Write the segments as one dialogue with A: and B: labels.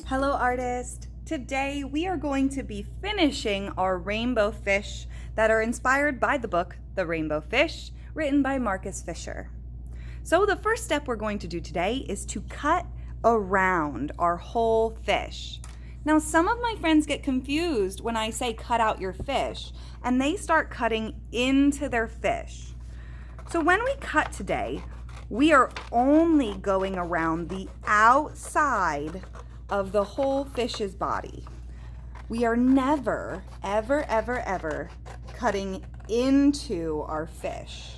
A: Hello artist! Today we are going to be finishing our rainbow fish that are inspired by the book The Rainbow Fish, written by Marcus Fisher. So the first step we're going to do today is to cut around our whole fish. Now some of my friends get confused when I say cut out your fish and they start cutting into their fish. So when we cut today, we are only going around the outside of the whole fish's body. We are never, ever cutting into our fish.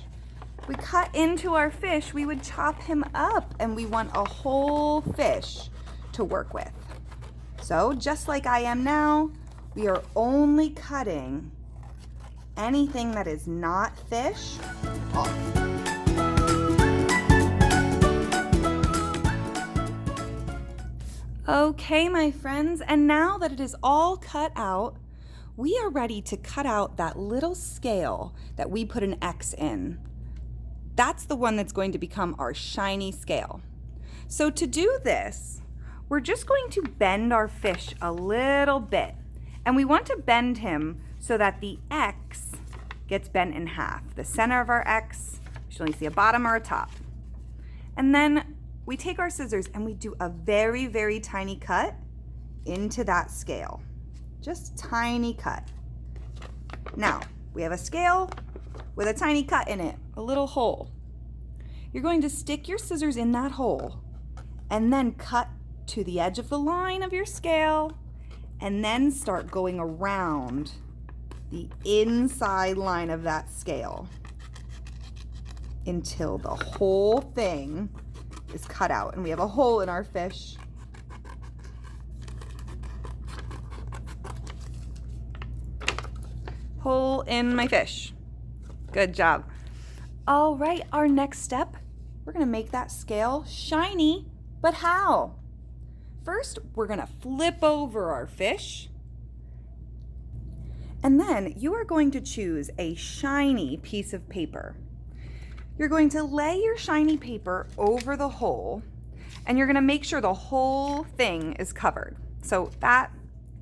A: If we cut into our fish, we would chop him up, and we want a whole fish to work with. So just like I am now, we are only cutting anything that is not fish off. Okay, my friends, and now that it is all cut out, we are ready to cut out that little scale that we put an X in. That's the one that's going to become our shiny scale. So to do this, we're just going to bend our fish a little bit, and we want to bend him so that the X gets bent in half. The center of our X, you should only see a bottom or a top. And then we take our scissors and we do a very tiny cut into that scale. Just tiny cut. Now, we have a scale with a tiny cut in it, a little hole. You're going to stick your scissors in that hole and then cut to the edge of the line of your scale and then start going around the inside line of that scale until the whole thing is cut out and we have a hole in our fish. Hole in my fish. Good job. All right, our next step, we're gonna make that scale shiny, but how? First, we're gonna flip over our fish, and then you are going to choose a shiny piece of paper. You're going to lay your shiny paper over the hole, and you're gonna make sure the whole thing is covered. So that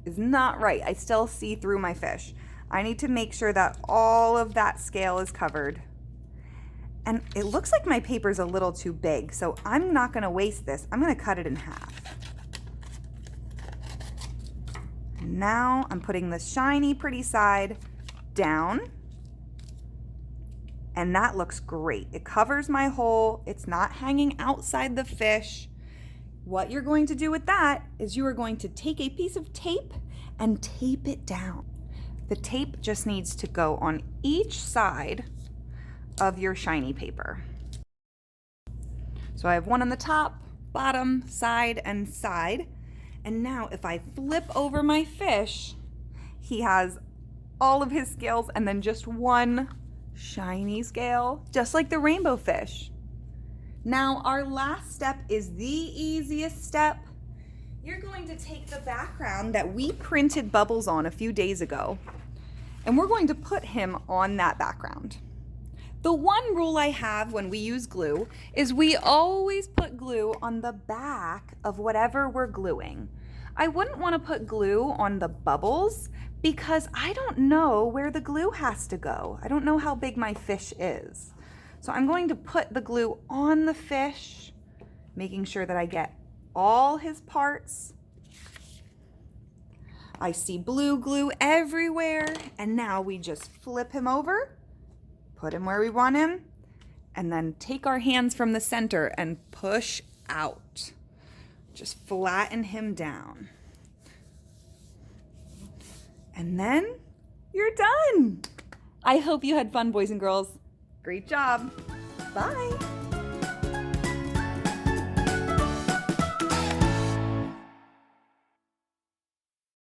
A: is not right. I still see through my fish. I need to make sure that all of that scale is covered. And it looks like my paper's a little too big, so I'm not gonna waste this. I'm gonna cut it in half. Now I'm putting the shiny, pretty side down. And that looks great. It covers my hole. It's not hanging outside the fish. What you're going to do with that is you are going to take a piece of tape and tape it down. The tape just needs to go on each side of your shiny paper. So I have one on the top, bottom, side, and side. And now if I flip over my fish, he has all of his scales and then just one shiny scale, just like the rainbow fish. Now our last step is the easiest step. You're going to take the background that we printed bubbles on a few days ago, and we're going to put him on that background. The one rule I have when we use glue is we always put glue on the back of whatever we're gluing. I wouldn't want to put glue on the bubbles because I don't know where the glue has to go. I don't know how big my fish is. So I'm going to put the glue on the fish, making sure that I get all his parts. I see blue glue everywhere, and now we just flip him over, put him where we want him, and then take our hands from the center and push out. Just flatten him down. And then you're done. I hope you had fun, boys and girls. Great job. Bye.